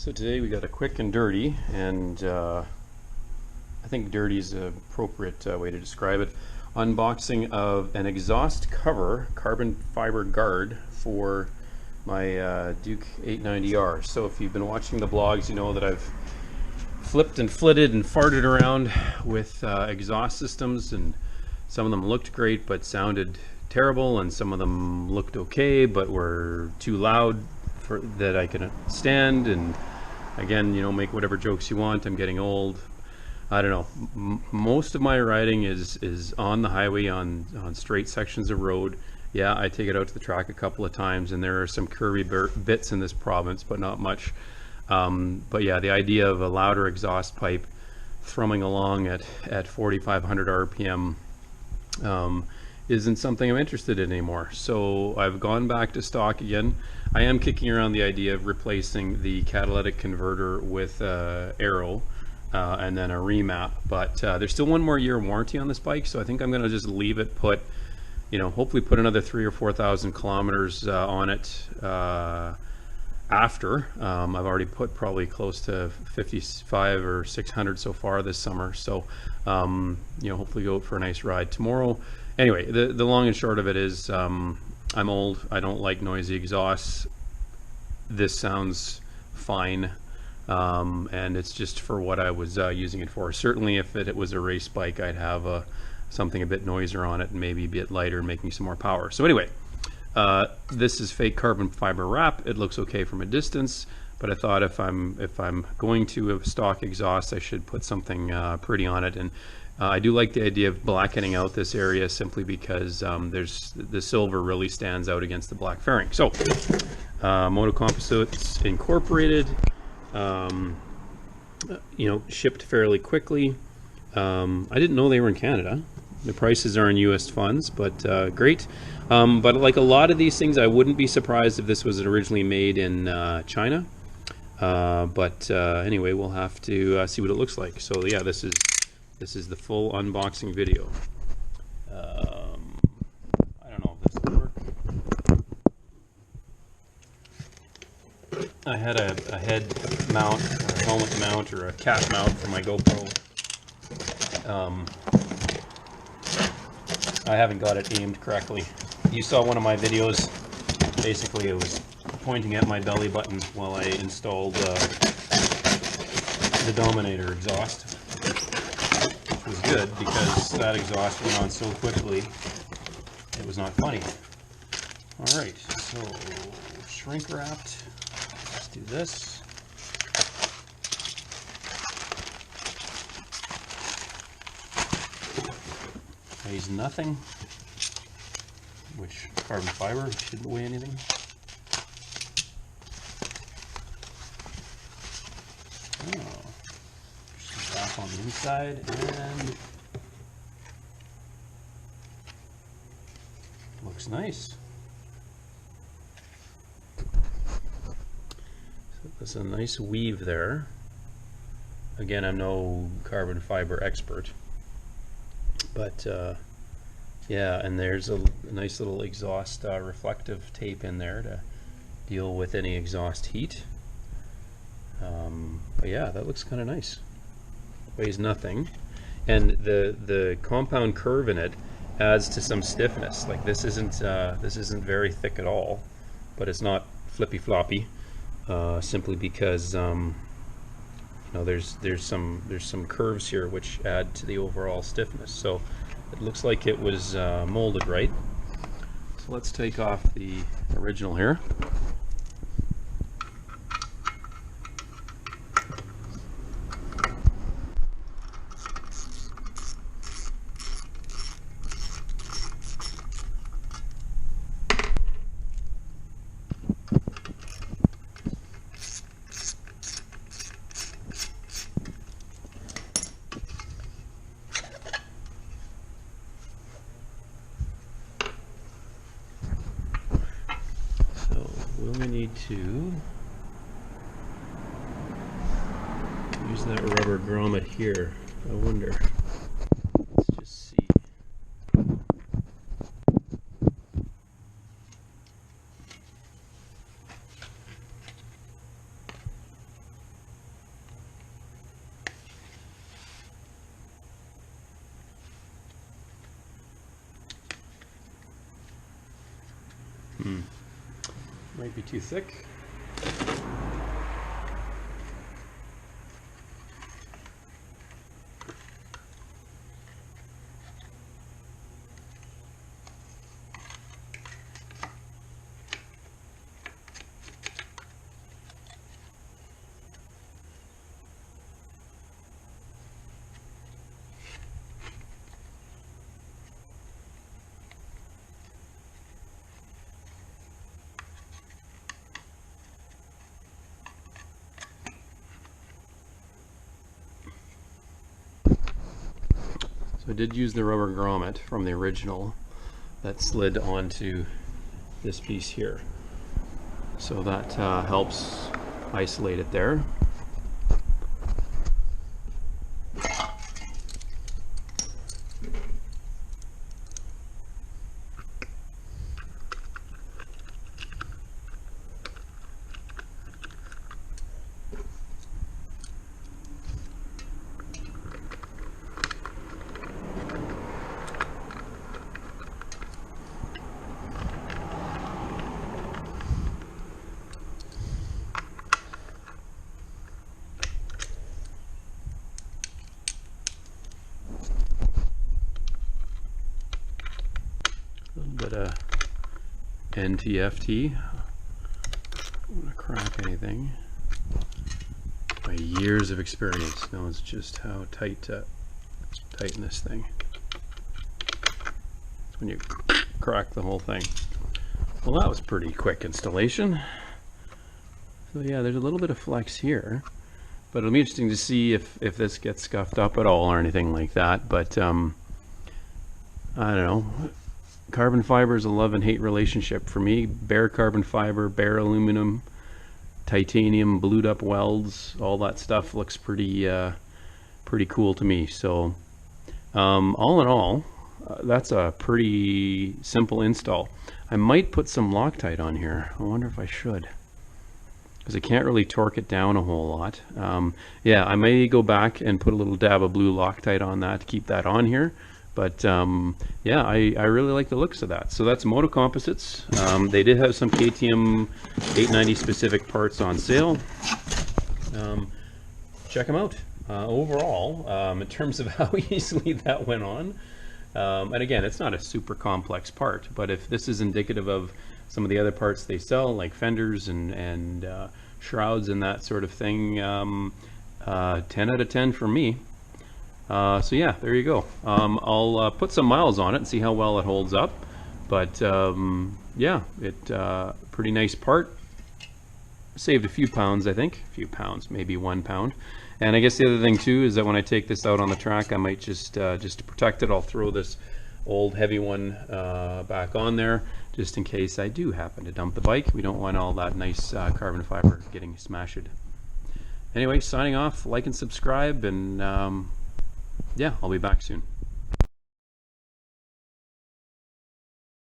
So today we got a quick and dirty, and I think dirty is an appropriate way to describe it, unboxing of an exhaust cover carbon fiber guard for my Duke 890R. So if you've been watching the blogs, you know that I've flipped and flitted and farted around with exhaust systems, and some of them looked great but sounded terrible, and some of them looked okay but were too loud for that I can stand. And again, you know, make whatever jokes you want. I'm getting old. I don't know. Most of my riding is on the highway, on straight sections of road. Yeah, I take it out to the track a couple of times, and there are some curvy bits in this province, but not much. But yeah, the idea of a louder exhaust pipe thrumming along at 4,500 RPM isn't something I'm interested in anymore. So I've gone back to stock again. I am kicking around the idea of replacing the catalytic converter with Aero and then a remap, but there's still 1 more year warranty on this bike, so I think I'm going to just leave it put, you know, hopefully put another 3,000 or 4,000 kilometers on it after. I've already put probably close to 55 or 600 so far this summer, so you know, hopefully go out for a nice ride tomorrow. Anyway, the long and short of it is, I'm old. I don't like noisy exhausts. This sounds fine, and it's just for what I was using it for. Certainly if it was a race bike, I'd have something a bit noisier on it and maybe a bit lighter and making some more power. So anyway, this is fake carbon fiber wrap. It looks okay from a distance, but I thought if I'm going to a stock exhaust, I should put something pretty on it. And I do like the idea of blackening out this area simply because there's the silver really stands out against the black fairing. So Motocomposites Incorporated, you know, shipped fairly quickly. I didn't know they were in Canada. The prices are in US funds, but great. But like a lot of these things, I wouldn't be surprised if this was originally made in China. But anyway, we'll have to see what it looks like. So yeah, this is the full unboxing video. I don't know if this will work. I had a head mount, or a helmet mount, or a cap mount for my GoPro. I haven't got it aimed correctly. You saw one of my videos. Basically, it was pointing at my belly button while I installed the Dominator exhaust. Was good because that exhaust went on so quickly it was not funny. Alright, so shrink wrapped. Let's do this. Weighs nothing, which carbon fiber shouldn't weigh anything. Oh. Wrap on the inside, and looks nice. So there's a nice weave there. Again, I'm no carbon fiber expert, but yeah, and there's a nice little exhaust reflective tape in there to deal with any exhaust heat. But yeah, that looks kind of nice. Weighs nothing, and the compound curve in it adds to some stiffness. Like this isn't very thick at all, but it's not flippy floppy, simply because you know, there's some curves here which add to the overall stiffness. So it looks like it was molded right. So let's take off the original here. We need to use that rubber grommet here. I wonder. Let's just see. Might be too thick. So I did use the rubber grommet from the original that slid onto this piece here. So that helps isolate it there. A little bit of NTFT. I don't want to crack anything. My years of experience knows just how tight to tighten this thing. It's when you crack the whole thing. Well, that was pretty quick installation. So yeah, there's a little bit of flex here, but it'll be interesting to see if this gets scuffed up at all or anything like that. But I don't know. Carbon fiber is a love and hate relationship for me. Bare carbon fiber, bare aluminum, titanium, blued up welds, all that stuff looks pretty pretty cool to me. So all in all, that's a pretty simple install. I might put some Loctite on here. I wonder if I should, because I can't really torque it down a whole lot. Yeah, I may go back and put a little dab of blue Loctite on that to keep that on here. But yeah, I really like the looks of that. So that's Motocomposites. They did have some KTM 890 specific parts on sale. Check them out. Overall, in terms of how easily that went on, and again, it's not a super complex part, but if this is indicative of some of the other parts they sell, like fenders and shrouds and that sort of thing, 10 out of 10 for me. So yeah, there you go. I'll put some miles on it and see how well it holds up. But yeah, pretty nice part. Saved a few pounds, I think. A few pounds, maybe 1 pound. And I guess the other thing too is that when I take this out on the track, I might just to protect it, I'll throw this old heavy one back on there, just in case I do happen to dump the bike. We don't want all that nice carbon fiber getting smashed. Anyway, signing off. Like and subscribe, and yeah, I'll be back soon.